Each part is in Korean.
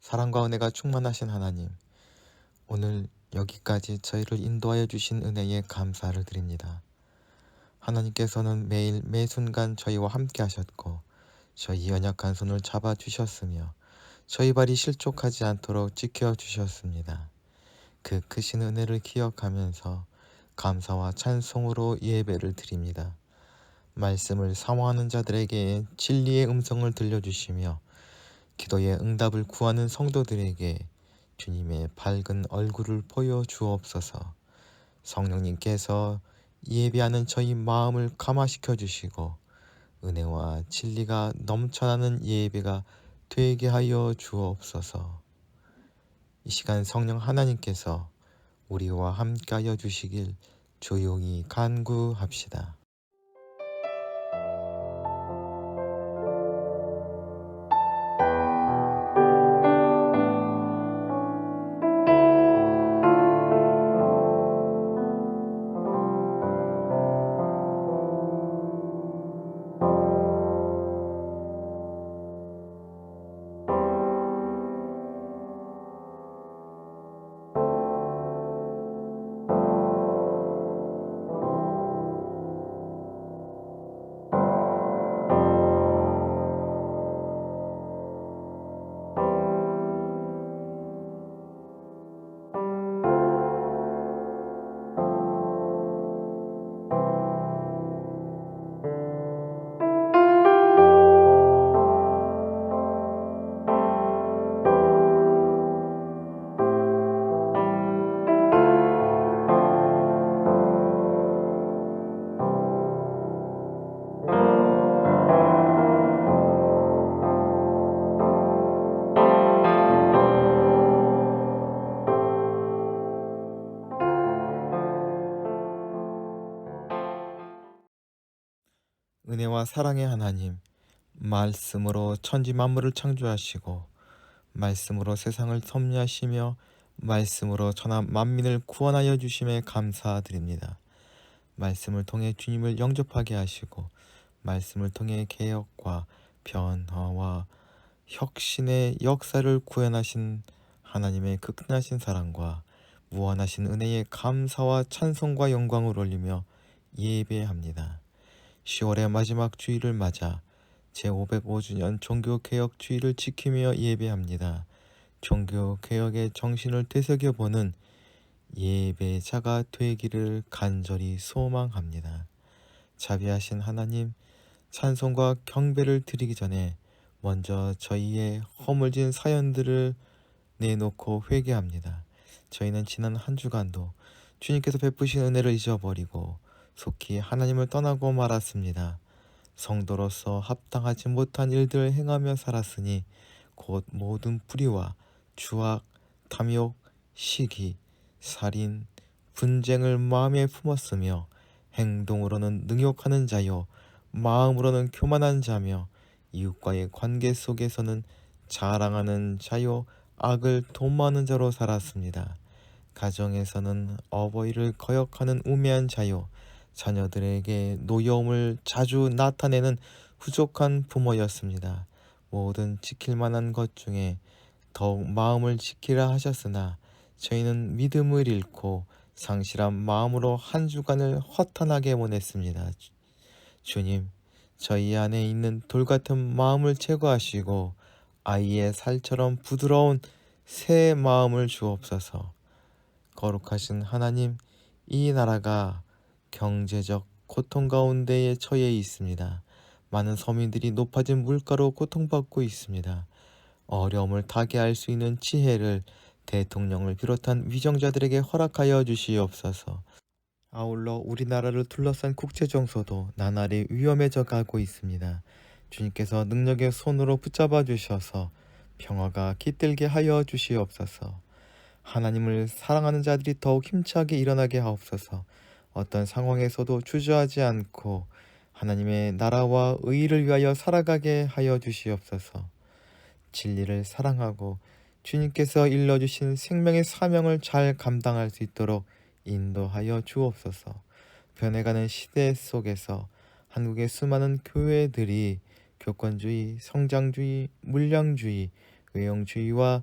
사랑과 은혜가 충만하신 하나님, 오늘 여기까지 저희를 인도하여 주신 은혜에 감사를 드립니다. 하나님께서는 매일 매순간 저희와 함께 하셨고 저희 연약한 손을 잡아주셨으며 저희 발이 실족하지 않도록 지켜주셨습니다. 그 크신 은혜를 기억하면서 감사와 찬송으로 예배를 드립니다. 말씀을 사모하는 자들에게 진리의 음성을 들려주시며 기도의 응답을 구하는 성도들에게 주님의 밝은 얼굴을 보여주옵소서. 성령님께서 예배하는 저희 마음을 감화시켜 주시고 은혜와 진리가 넘쳐나는 예배가 되게 하여 주옵소서. 이 시간 성령 하나님께서 우리와 함께하여 주시길 조용히 간구합시다. 은혜와 사랑의 하나님, 말씀으로 천지 만물을 창조하시고 말씀으로 세상을 섭리하시며 말씀으로 천하 만민을 구원하여 주심에 감사드립니다. 말씀을 통해 주님을 영접하게 하시고 말씀을 통해 개혁과 변화와 혁신의 역사를 구현하신 하나님의 극진하신 사랑과 무한하신 은혜에 감사와 찬송과 영광을 올리며 예배합니다. 10월의 마지막 주일을 맞아 제505주년 종교개혁 주일을 지키며 예배합니다. 종교개혁의 정신을 되새겨보는 예배자가 되기를 간절히 소망합니다. 자비하신 하나님, 찬송과 경배를 드리기 전에 먼저 저희의 허물진 사연들을 내놓고 회개합니다. 저희는 지난 한 주간도 주님께서 베푸신 은혜를 잊어버리고 속히 하나님을 떠나고 말았습니다. 성도로서 합당하지 못한 일들을 행하며 살았으니 곧 모든 불의와 추악, 탐욕, 시기, 살인, 분쟁을 마음에 품었으며 행동으로는 능욕하는 자요 마음으로는 교만한 자며 이웃과의 관계 속에서는 자랑하는 자요 악을 도모하는 자로 살았습니다. 가정에서는 어버이를 거역하는 우매한 자요 자녀들에게 노여움을 자주 나타내는 부족한 부모였습니다. 모든 지킬 만한 것 중에 더욱 마음을 지키라 하셨으나 저희는 믿음을 잃고 상실한 마음으로 한 주간을 허탄하게 보냈습니다. 주님, 저희 안에 있는 돌같은 마음을 제거하시고 아이의 살처럼 부드러운 새 마음을 주옵소서. 거룩하신 하나님, 이 나라가 경제적 고통 가운데에 처해 있습니다. 많은 서민들이 높아진 물가로 고통받고 있습니다. 어려움을 타개할 수 있는 지혜를 대통령을 비롯한 위정자들에게 허락하여 주시옵소서. 아울러 우리나라를 둘러싼 국제정서도 나날이 위험해져 가고 있습니다. 주님께서 능력의 손으로 붙잡아 주셔서 평화가 깃들게 하여 주시옵소서. 하나님을 사랑하는 자들이 더욱 힘차게 일어나게 하옵소서. 어떤 상황에서도 주저하지 않고 하나님의 나라와 의를 위하여 살아가게 하여 주시옵소서. 진리를 사랑하고 주님께서 일러주신 생명의 사명을 잘 감당할 수 있도록 인도하여 주옵소서. 변해가는 시대 속에서 한국의 수많은 교회들이 교권주의, 성장주의, 물량주의, 외형주의와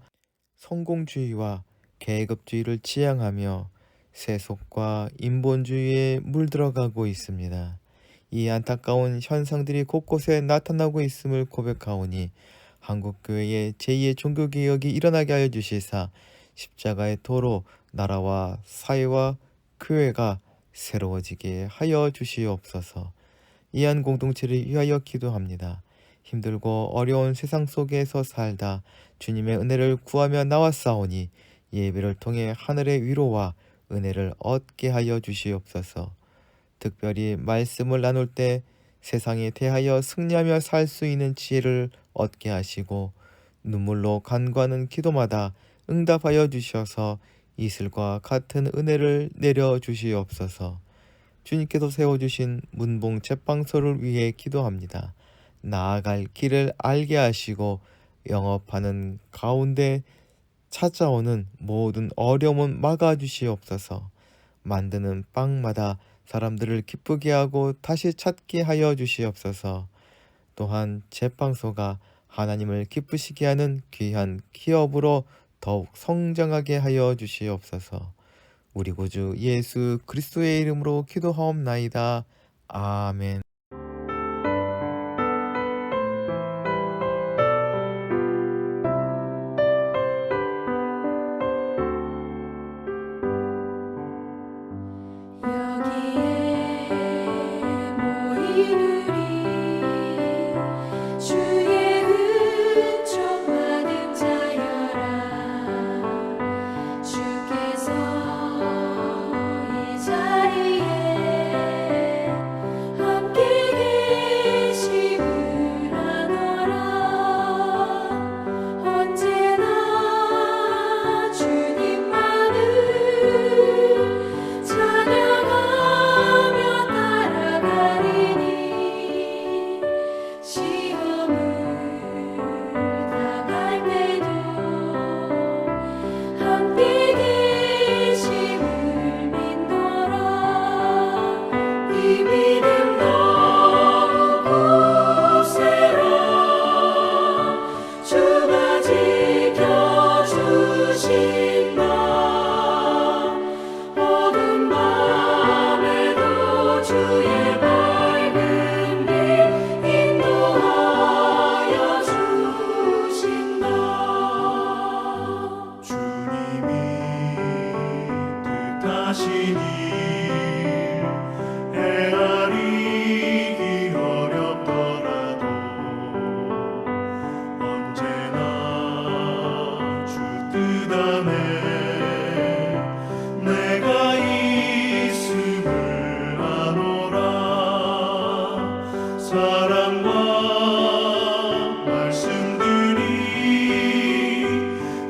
성공주의와 계급주의를 지향하며 세속과 인본주의에 물들어가고 있습니다. 이 안타까운 현상들이 곳곳에 나타나고 있음을 고백하오니 한국교회의 제2의 종교개혁이 일어나게 하여 주시사 십자가의 도로 나라와 사회와 교회가 새로워지게 하여 주시옵소서. 이한 공동체를 위하여 기도합니다. 힘들고 어려운 세상 속에서 살다 주님의 은혜를 구하며 나왔사오니 예배를 통해 하늘의 위로와 은혜를 얻게 하여 주시옵소서. 특별히 말씀을 나눌 때 세상에 대하여 승리하며 살 수 있는 지혜를 얻게 하시고 눈물로 간구하는 기도마다 응답하여 주셔서 이슬과 같은 은혜를 내려 주시옵소서. 주님께서 세워주신 문봉 제빵소를 위해 기도합니다. 나아갈 길을 알게 하시고 영업하는 가운데 찾아오는 모든 어려움은 막아주시옵소서. 만드는 빵마다 사람들을 기쁘게 하고 다시 찾게 하여 주시옵소서. 또한 제빵소가 하나님을 기쁘시게 하는 귀한 기업으로 더욱 성장하게 하여 주시옵소서. 우리 구주 예수 그리스도의 이름으로 기도하옵나이다. 아멘.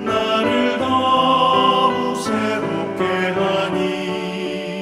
나를 더욱 새롭게 하니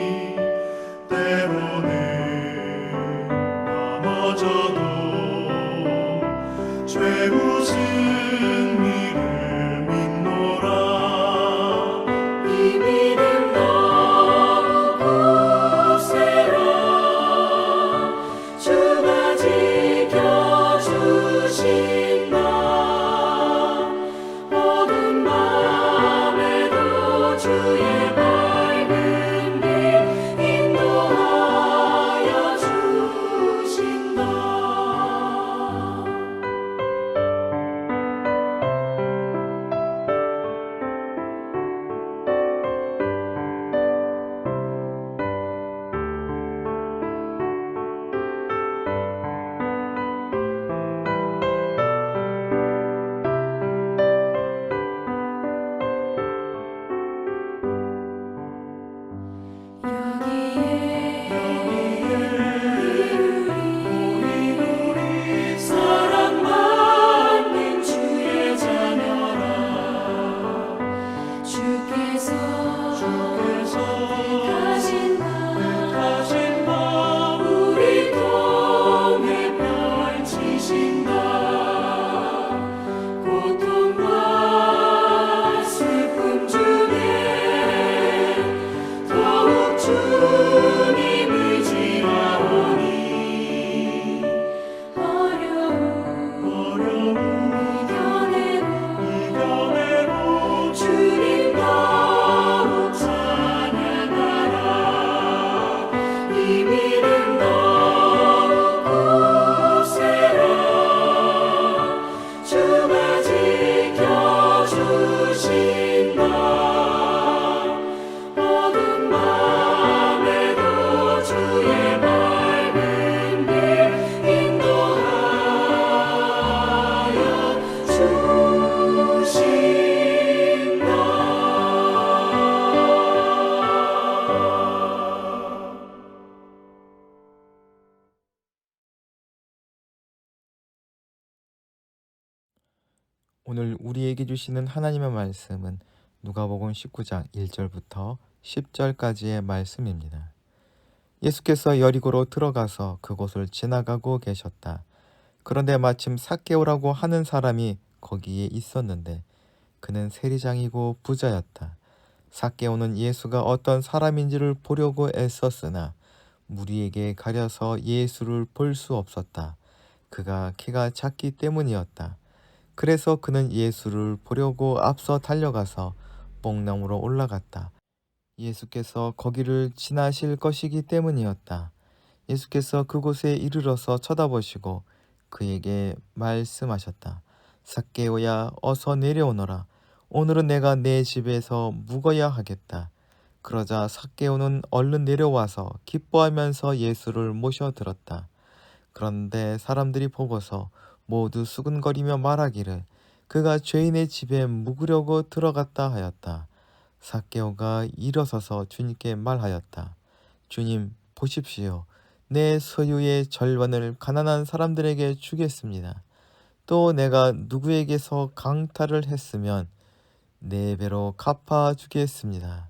오늘 우리에게 주시는 하나님의 말씀은 누가복음 19장 1절부터 10절까지의 말씀입니다. 예수께서 여리고로 들어가서 그곳을 지나가고 계셨다. 그런데 마침 삭개오라고 하는 사람이 거기에 있었는데 그는 세리장이고 부자였다. 삭개오는 예수가 어떤 사람인지를 보려고 애썼으나 무리에게 가려서 예수를 볼 수 없었다. 그가 키가 작기 때문이었다. 그래서 그는 예수를 보려고 앞서 달려가서 뽕나무로 올라갔다. 예수께서 거기를 지나실 것이기 때문이었다. 예수께서 그곳에 이르러서 쳐다보시고 그에게 말씀하셨다. 삭개오야, 어서 내려오너라. 오늘은 내가 내 집에서 묵어야 하겠다. 그러자 삭개오는 얼른 내려와서 기뻐하면서 예수를 모셔들었다. 그런데 사람들이 보고서 모두 수근거리며 말하기를 그가 죄인의 집에 묵으려고 들어갔다 하였다. 삭개오가 일어서서 주님께 말하였다. 주님, 보십시오. 내 소유의 절반을 가난한 사람들에게 주겠습니다. 또 내가 누구에게서 강탈을 했으면 네 배로 갚아주겠습니다.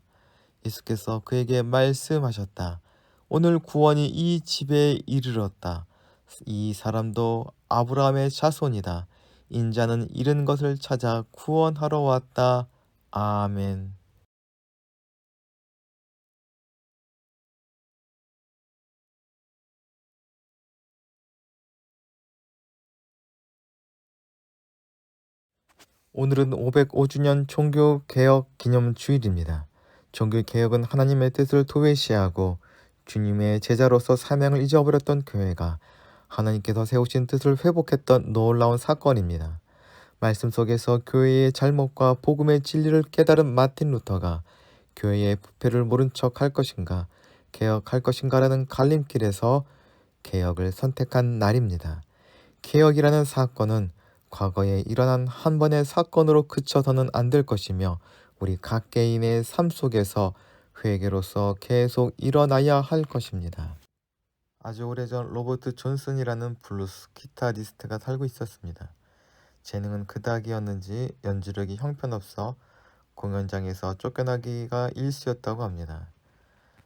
예수께서 그에게 말씀하셨다. 오늘 구원이 이 집에 이르렀다. 이 사람도 아브라함의 자손이다. 인자는 잃은 것을 찾아 구원하러 왔다. 아멘. 오늘은 505주년 종교개혁 기념주일입니다. 종교개혁은 하나님의 뜻을 도외시하고 주님의 제자로서 사명을 잊어버렸던 교회가 하나님께서 세우신 뜻을 회복했던 놀라운 사건입니다. 말씀 속에서 교회의 잘못과 복음의 진리를 깨달은 마틴 루터가 교회의 부패를 모른 척 할 것인가, 개혁할 것인가라는 갈림길에서 개혁을 선택한 날입니다. 개혁이라는 사건은 과거에 일어난 한 번의 사건으로 그쳐서는 안 될 것이며 우리 각 개인의 삶 속에서 회개로서 계속 일어나야 할 것입니다. 아주 오래전 로버트 존슨이라는 블루스 기타리스트가 살고 있었습니다. 재능은 그닥이었는지 연주력이 형편없어 공연장에서 쫓겨나기가 일쑤였다고 합니다.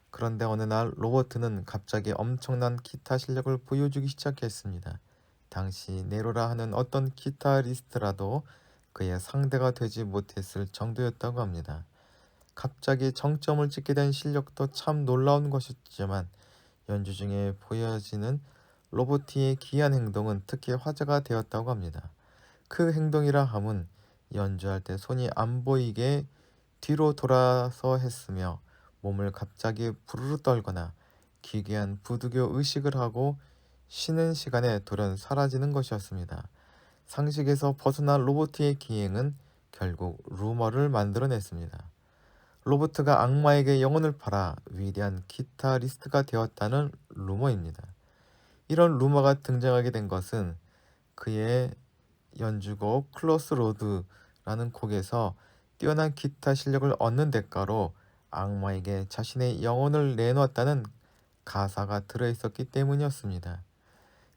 그런데 어느 날 로버트는 갑자기 엄청난 기타 실력을 보여주기 시작했습니다. 당시 네로라 하는 어떤 기타리스트라도 그의 상대가 되지 못했을 정도였다고 합니다. 갑자기 정점을 찍게 된 실력도 참 놀라운 것이지만 연주 중에 보여지는 로버트의 기이한 행동은 특히 화제가 되었다고 합니다. 그 행동이라 함은 연주할 때 손이 안 보이게 뒤로 돌아서 했으며 몸을 갑자기 부르르 떨거나 기괴한 부두교 의식을 하고 쉬는 시간에 돌연 사라지는 것이었습니다. 상식에서 벗어난 로버트의 기행은 결국 루머를 만들어냈습니다. 로버트가 악마에게 영혼을 팔아 위대한 기타리스트가 되었다는 루머입니다. 이런 루머가 등장하게 된 것은 그의 연주곡 클로스 로드라는 곡에서 뛰어난 기타 실력을 얻는 대가로 악마에게 자신의 영혼을 내놓았다는 가사가 들어있었기 때문이었습니다.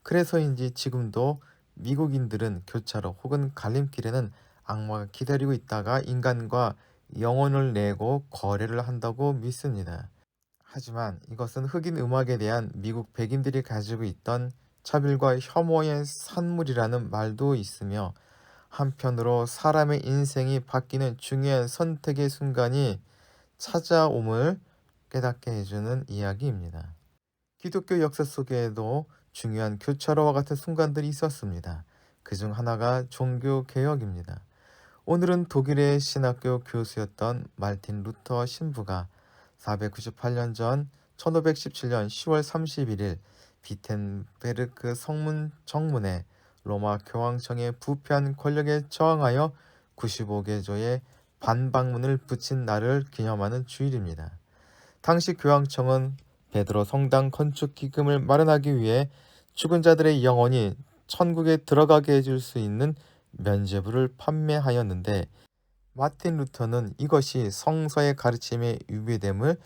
그래서인지 지금도 미국인들은 교차로 혹은 갈림길에는 악마가 기다리고 있다가 인간과 영혼을 내고 거래를 한다고 믿습니다. 하지만 이것은 흑인 음악에 대한 미국 백인들이 가지고 있던 차별과 혐오의 산물이라는 말도 있으며 한편으로 사람의 인생이 바뀌는 중요한 선택의 순간이 찾아옴을 깨닫게 해주는 이야기입니다. 기독교 역사 속에도 중요한 교차로와 같은 순간들이 있었습니다. 그중 하나가 종교개혁입니다. 오늘은 독일의 신학교 교수였던 말틴 루터 신부가 498년 전 1517년 10월 31일 비텐베르크 성문 정문에 로마 교황청의 부패한 권력에 저항하여 95개조의 반박문을 붙인 날을 기념하는 주일입니다. 당시 교황청은 베드로 성당 건축 기금을 마련하기 위해 죽은 자들의 영혼이 천국에 들어가게 해줄 수 있는 면죄부를 판매하였는데 마틴 루터는 이것이 성서의 가르침에 위배됨을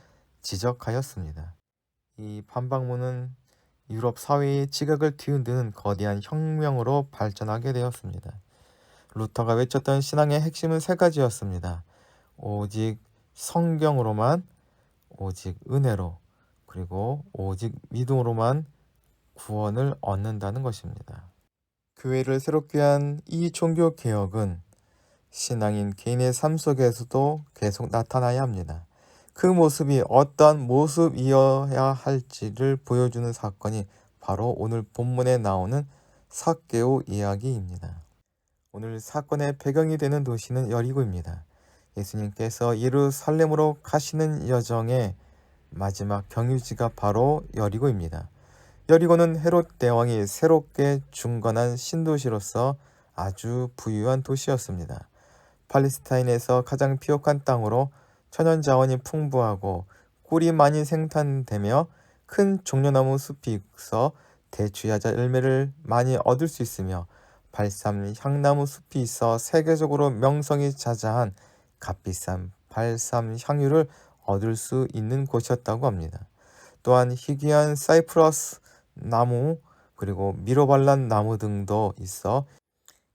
지적하였습니다. 이 반박문은 유럽 사회의 지각을 뒤흔드는 거대한 혁명으로 발전하게 되었습니다. 루터가 외쳤던 신앙의 핵심은 세 가지였습니다. 오직 성경으로만, 오직 은혜로, 그리고 오직 믿음으로만 구원을 얻는다는 것입니다. 교회를 새롭게 한 이 종교 개혁은 신앙인 개인의 삶 속에서도 계속 나타나야 합니다. 그 모습이 어떠한 모습이어야 할지를 보여주는 사건이 바로 오늘 본문에 나오는 삭개오 이야기입니다. 오늘 사건의 배경이 되는 도시는 여리고입니다. 예수님께서 예루살렘으로 가시는 여정의 마지막 경유지가 바로 여리고입니다. 여리고는 헤롯 대왕이 새롭게 중건한 신도시로서 아주 부유한 도시였습니다. 팔레스타인에서 가장 비옥한 땅으로 천연자원이 풍부하고 꿀이 많이 생산되며 큰 종려나무 숲이 있어 대추야자 열매를 많이 얻을 수 있으며 발삼 향나무 숲이 있어 세계적으로 명성이 자자한 값비싼 발삼 향유를 얻을 수 있는 곳이었다고 합니다. 또한 희귀한 사이프러스 나무 그리고 미로발란 나무 등도 있어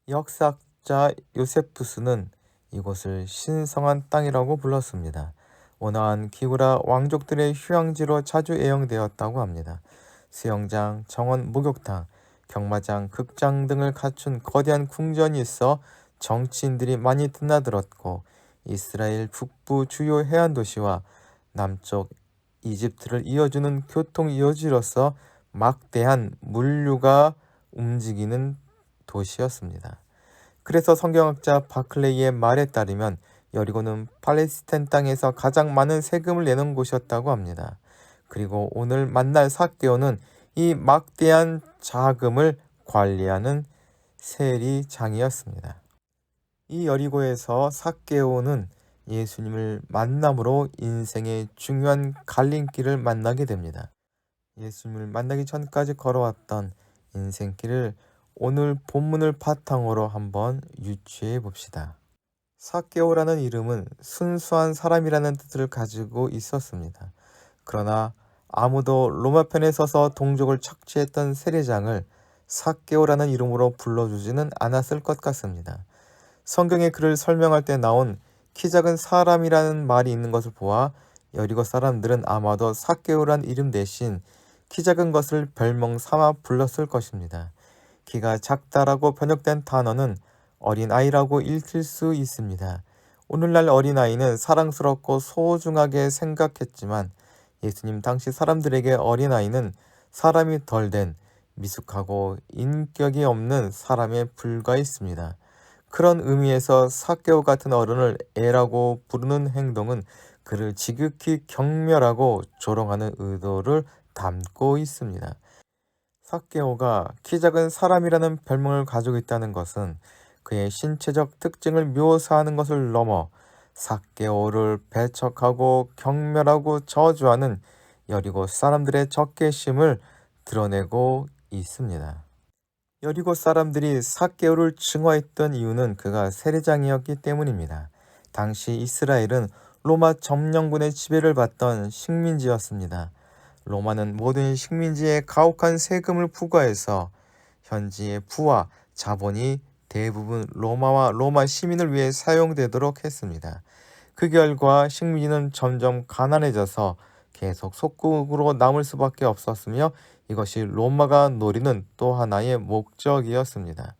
역사학자 요세푸스는 이곳을 신성한 땅이라고 불렀습니다. 온화한 기후라 왕족들의 휴양지로 자주 애용되었다고 합니다. 수영장, 정원, 목욕탕, 경마장, 극장 등을 갖춘 거대한 궁전이 있어 정치인들이 많이 드나들었고 이스라엘 북부 주요 해안 도시와 남쪽 이집트를 이어주는 교통 요지로서 막대한 물류가 움직이는 도시였습니다. 그래서 성경학자 바클레이의 말에 따르면 여리고는 팔레스타인 땅에서 가장 많은 세금을 내는 곳이었다고 합니다. 그리고 오늘 만날 삭개오는 이 막대한 자금을 관리하는 세리장이었습니다. 이 여리고에서 삭개오는 예수님을 만남으로 인생의 중요한 갈림길을 만나게 됩니다. 예수님을 만나기 전까지 걸어왔던 인생길을 오늘 본문을 바탕으로 한번 유추해 봅시다. 삭개오라는 이름은 순수한 사람이라는 뜻을 가지고 있었습니다. 그러나 아무도 로마편에 서서 동족을 착취했던 세리장을 삭개오라는 이름으로 불러주지는 않았을 것 같습니다. 성경의 글을 설명할 때 나온 키 작은 사람이라는 말이 있는 것을 보아 여리고 사람들은 아마도 삭개오란 이름 대신 키 작은 것을 별명 삼아 불렀을 것입니다. 키가 작다라고 번역된 단어는 어린아이라고 읽힐 수 있습니다. 오늘날 어린아이는 사랑스럽고 소중하게 생각했지만 예수님 당시 사람들에게 어린아이는 사람이 덜 된 미숙하고 인격이 없는 사람에 불과했습니다. 그런 의미에서 삭개오 같은 어른을 애라고 부르는 행동은 그를 지극히 경멸하고 조롱하는 의도를 담고 있습니다. 삭개오가 키 작은 사람이라는 별명을 가지고 있다는 것은 그의 신체적 특징을 묘사하는 것을 넘어 삭개오를 배척하고 경멸하고 저주하는 여리고 사람들의 적개심을 드러내고 있습니다. 여리고 사람들이 삭개오를 증오했던 이유는 그가 세리장이었기 때문입니다. 당시 이스라엘은 로마 점령군의 지배를 받던 식민지였습니다. 로마는 모든 식민지에 가혹한 세금을 부과해서 현지의 부와 자본이 대부분 로마와 로마 시민을 위해 사용되도록 했습니다. 그 결과 식민지는 점점 가난해져서 계속 속국으로 남을 수밖에 없었으며 이것이 로마가 노리는 또 하나의 목적이었습니다.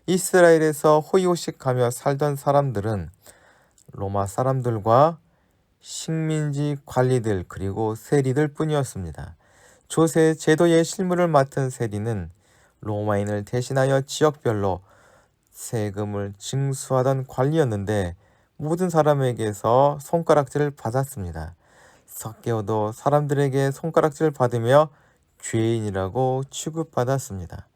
이스라엘에서 호의호식하며 살던 사람들은 로마 사람들과 식민지 관리들 그리고 세리들 뿐이었습니다. 조세 제도의 실무를 맡은 세리는 로마인을 대신하여 지역별로 세금을 징수하던 관리였는데 모든 사람에게서 손가락질을 받았습니다. 삭개오도 사람들에게 손가락질을 받으며 죄인이라고 취급받았습니다.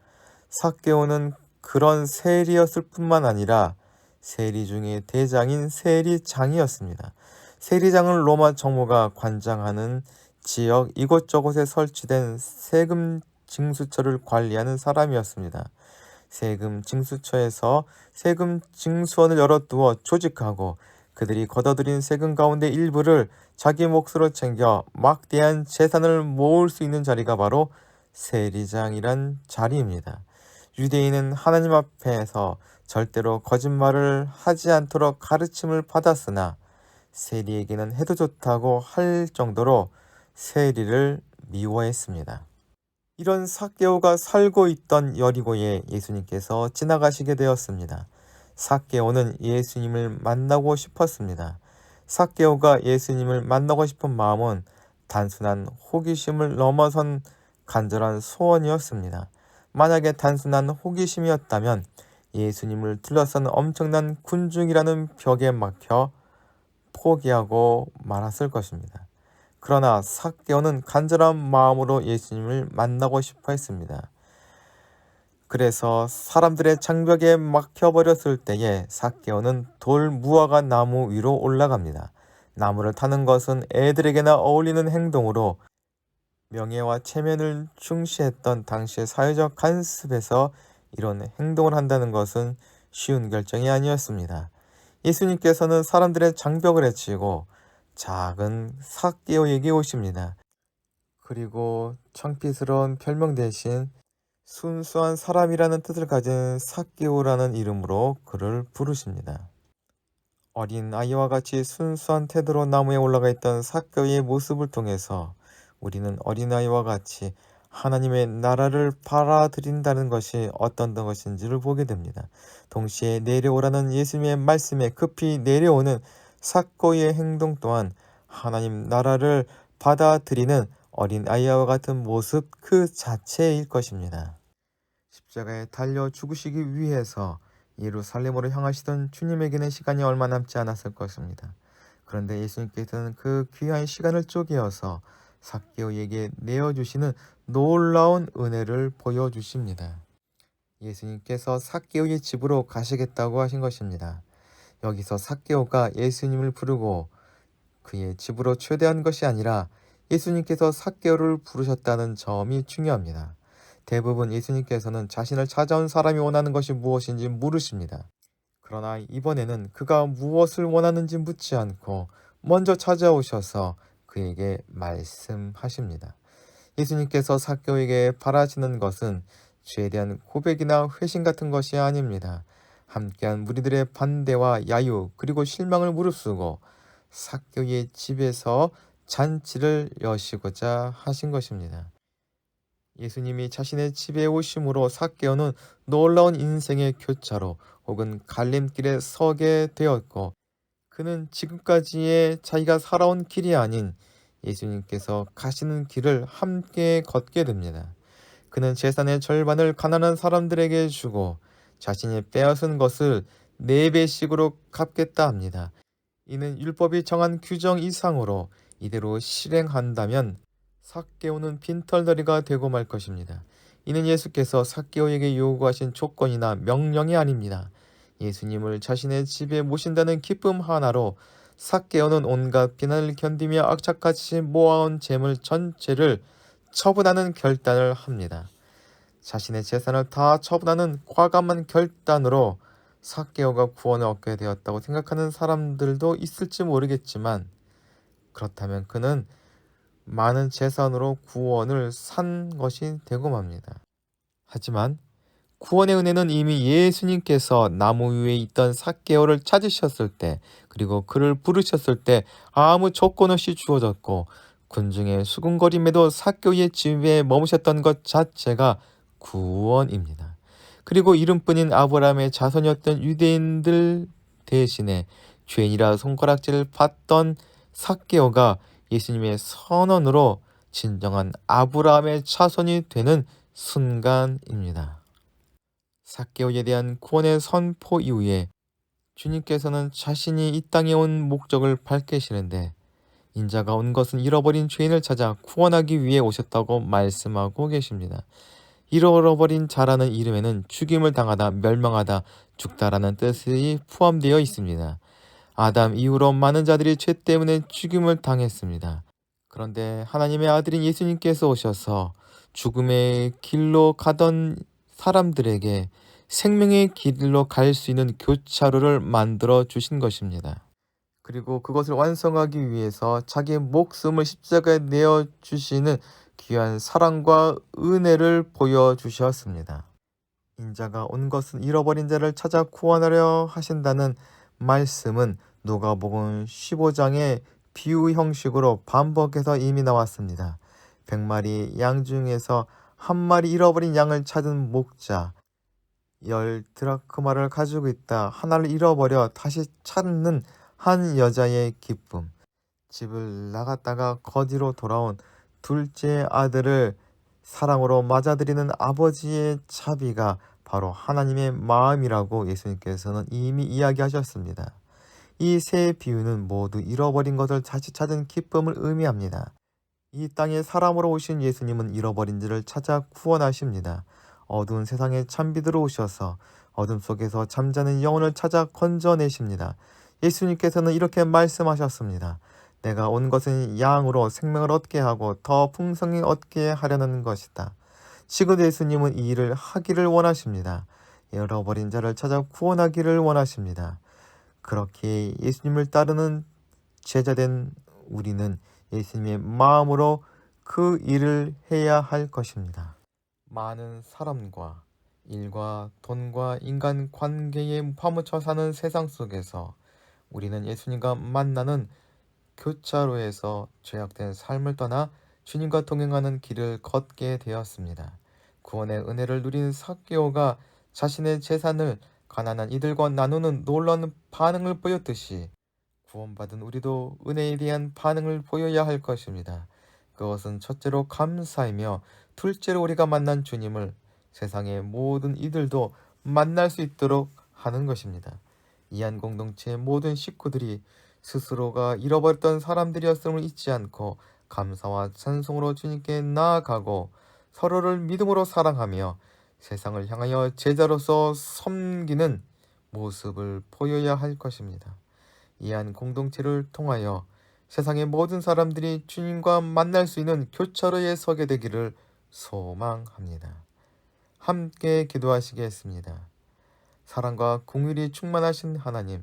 삭개오는 그런 세리였을 뿐만 아니라 세리 중에 대장인 세리장이었습니다. 세리장은 로마 정부가 관장하는 지역 이곳저곳에 설치된 세금 징수처를 관리하는 사람이었습니다. 세금 징수처에서 세금 징수원을 열어두어 조직하고 그들이 걷어들인 세금 가운데 일부를 자기 몫으로 챙겨 막대한 재산을 모을 수 있는 자리가 바로 세리장이란 자리입니다. 유대인은 하나님 앞에서 절대로 거짓말을 하지 않도록 가르침을 받았으나 세리에게는 해도 좋다고 할 정도로 세리를 미워했습니다. 이런 삭개오가 살고 있던 여리고에 예수님께서 지나가시게 되었습니다. 삭개오는 예수님을 만나고 싶었습니다. 삭개오가 예수님을 만나고 싶은 마음은 단순한 호기심을 넘어선 간절한 소원이었습니다. 만약에 단순한 호기심이었다면 예수님을 둘러싼 엄청난 군중이라는 벽에 막혀 포기하고 말았을 것입니다. 그러나 삭개오는 간절한 마음으로 예수님을 만나고 싶어 했습니다. 그래서 사람들의 장벽에 막혀버렸을 때에 삭개오는 돌 무화과 나무 위로 올라갑니다. 나무를 타는 것은 애들에게나 어울리는 행동으로 명예와 체면을 중시했던 당시의 사회적 관습에서 이런 행동을 한다는 것은 쉬운 결정이 아니었습니다. 예수님께서는 사람들의 장벽을 해치고 작은 삭개오에게 오십니다. 그리고 창피스러운 별명 대신 순수한 사람이라는 뜻을 가진 삭개오라는 이름으로 그를 부르십니다. 어린 아이와 같이 순수한 태도로 나무에 올라가 있던 삭개오의 모습을 통해서 우리는 어린아이와 같이 하나님의 나라를 받아들인다는 것이 어떤 것인지를 보게 됩니다. 동시에 내려오라는 예수님의 말씀에 급히 내려오는 삭개오의 행동 또한 하나님 나라를 받아들이는 어린아이와 같은 모습 그 자체일 것입니다. 십자가에 달려 죽으시기 위해서 예루살렘으로 향하시던 주님에게는 시간이 얼마 남지 않았을 것입니다. 그런데 예수님께서는 그 귀한 시간을 쪼개어서 삭개오에게 내어주시는 놀라운 은혜를 보여주십니다. 예수님께서 삭개오의 집으로 가시겠다고 하신 것입니다. 여기서 삭개오가 예수님을 부르고 그의 집으로 초대한 것이 아니라 예수님께서 삭개오를 부르셨다는 점이 중요합니다. 대부분 예수님께서는 자신을 찾아온 사람이 원하는 것이 무엇인지 물으십니다. 그러나 이번에는 그가 무엇을 원하는지 묻지 않고 먼저 찾아오셔서 그에게 말씀하십니다. 예수님께서 삭개오에게 바라시는 것은 죄에 대한 고백이나 회심 같은 것이 아닙니다. 함께한 무리들의 반대와 야유 그리고 실망을 무릅쓰고 삭개오의 집에서 잔치를 여시고자 하신 것입니다. 예수님이 자신의 집에 오심으로 삭개오는 놀라운 인생의 교차로 혹은 갈림길에 서게 되었고 그는 지금까지의 자기가 살아온 길이 아닌 예수님께서 가시는 길을 함께 걷게 됩니다. 그는 재산의 절반을 가난한 사람들에게 주고 자신이 빼앗은 것을 4배씩으로 갚겠다 합니다. 이는 율법이 정한 규정 이상으로 이대로 실행한다면 삭개오는 빈털터리가 되고 말 것입니다. 이는 예수께서 삭개오에게 요구하신 조건이나 명령이 아닙니다. 예수님을 자신의 집에 모신다는 기쁨 하나로 삭개오는 온갖 비난을 견디며 악착같이 모아온 재물 전체를 처분하는 결단을 합니다. 자신의 재산을 다 처분하는 과감한 결단으로 삭개오가 구원을 얻게 되었다고 생각하는 사람들도 있을지 모르겠지만 그렇다면 그는 많은 재산으로 구원을 산 것이 되고 맙니다. 하지만 구원의 은혜는 이미 예수님께서 나무 위에 있던 삭개오를 찾으셨을 때 그리고 그를 부르셨을 때 아무 조건 없이 주어졌고 군중의 수군거림에도 삭개오의 집에 머무셨던 것 자체가 구원입니다. 그리고 이름뿐인 아브라함의 자손이었던 유대인들 대신에 죄인이라 손가락질을 받던 삭개오가 예수님의 선언으로 진정한 아브라함의 자손이 되는 순간입니다. 삭개오에 대한 구원의 선포 이후에 주님께서는 자신이 이 땅에 온 목적을 밝히시는데 인자가 온 것은 잃어버린 죄인을 찾아 구원하기 위해 오셨다고 말씀하고 계십니다. 잃어버린 자라는 이름에는 죽임을 당하다, 멸망하다, 죽다라는 뜻이 포함되어 있습니다. 아담 이후로 많은 자들이 죄 때문에 죽임을 당했습니다. 그런데 하나님의 아들인 예수님께서 오셔서 죽음의 길로 가던 사람들에게 생명의 길로 갈 수 있는 교차로를 만들어 주신 것입니다. 그리고 그것을 완성하기 위해서 자기의 목숨을 십자가에 내어 주시는 귀한 사랑과 은혜를 보여주셨습니다. 인자가 온 것은 잃어버린 자를 찾아 구원하려 하신다는 말씀은 누가복음 15장의 비유 형식으로 반복해서 이미 나왔습니다. 100마리 양 중에서 한 마리 잃어버린 양을 찾은 목자, 10드라크마를 가지고 있다 하나를 잃어버려 다시 찾는 한 여자의 기쁨, 집을 나갔다가 거지로 돌아온 둘째 아들을 사랑으로 맞아들이는 아버지의 자비가 바로 하나님의 마음이라고 예수님께서는 이미 이야기하셨습니다. 이 세 비유는 모두 잃어버린 것을 다시 찾은 기쁨을 의미합니다. 이 땅에 사람으로 오신 예수님은 잃어버린 자를 찾아 구원하십니다. 어두운 세상에 찬비들어 오셔서 어둠 속에서 잠자는 영혼을 찾아 건져내십니다. 예수님께서는 이렇게 말씀하셨습니다. 내가 온 것은 양으로 생명을 얻게 하고 더 풍성히 얻게 하려는 것이다. 지금 예수님은 이 일을 하기를 원하십니다. 잃어버린 자를 찾아 구원하기를 원하십니다. 그렇게 예수님을 따르는 제자된 우리는 예수님의 마음으로 그 일을 해야 할 것입니다. 많은 사람과 일과 돈과 인간 관계에 파묻혀 사는 세상 속에서 우리는 예수님과 만나는 교차로에서 죄악된 삶을 떠나 주님과 동행하는 길을 걷게 되었습니다. 구원의 은혜를 누린 삭개오가 자신의 재산을 가난한 이들과 나누는 놀라운 반응을 보였듯이 구원받은 우리도 은혜에 대한 반응을 보여야 할 것입니다. 그것은 첫째로 감사이며 둘째로 우리가 만난 주님을 세상의 모든 이들도 만날 수 있도록 하는 것입니다. 이한 공동체의 모든 식구들이 스스로가 잃어버렸던 사람들이었음을 잊지 않고 감사와 찬송으로 주님께 나아가고 서로를 믿음으로 사랑하며 세상을 향하여 제자로서 섬기는 모습을 보여야 할 것입니다. 이한 공동체를 통하여 세상의 모든 사람들이 주님과 만날 수 있는 교차로에 서게 되기를 소망합니다. 함께 기도하시겠습니다. 사랑과 긍휼이 충만하신 하나님,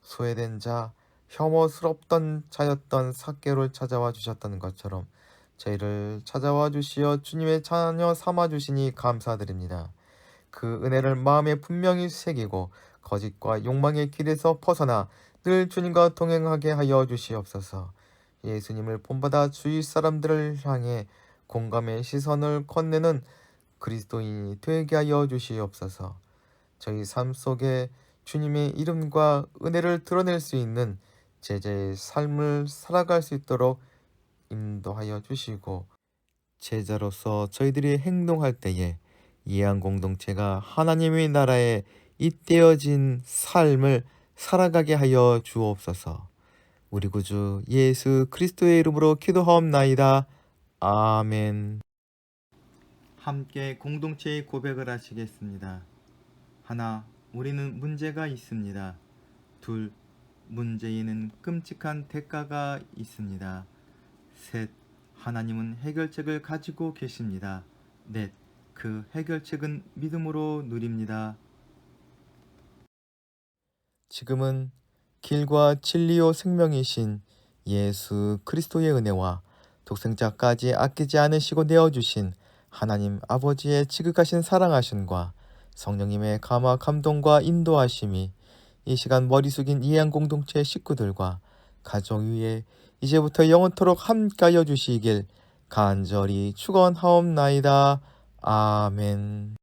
소외된 자, 혐오스럽던 자였던 삭개오를 찾아와 주셨던 것처럼 저희를 찾아와 주시어 주님의 자녀 삼아 주시니 감사드립니다. 그 은혜를 마음에 분명히 새기고 거짓과 욕망의 길에서 벗어나 늘 주님과 동행하게 하여 주시옵소서. 예수님을 본받아 주위 사람들을 향해 공감의 시선을 건네는 그리스도인이 되게 하여 주시옵소서. 저희 삶 속에 주님의 이름과 은혜를 드러낼 수 있는 제자의 삶을 살아갈 수 있도록 인도하여 주시고, 제자로서 저희들이 행동할 때에 이해한 공동체가 하나님의 나라에 잇대어진 삶을 살아가게 하여 주옵소서. 우리 구주 예수 그리스도의 이름으로 기도하옵나이다. 아멘. 함께 공동체의 고백을 하시겠습니다. 하나, 우리는 문제가 있습니다. 둘, 문제에는 끔찍한 대가가 있습니다. 셋, 하나님은 해결책을 가지고 계십니다. 넷, 그 해결책은 믿음으로 누립니다. 지금은 길과 진리요 생명이신 예수 그리스도의 은혜와 독생자까지 아끼지 않으시고 내어주신 하나님 아버지의 지극하신 사랑하심과 성령님의 감화 감동과 인도하심이 이 시간 머리 숙인 이해한 공동체 식구들과 가정 위에 이제부터 영원토록 함께하여 주시길 간절히 축원하옵나이다. 아멘.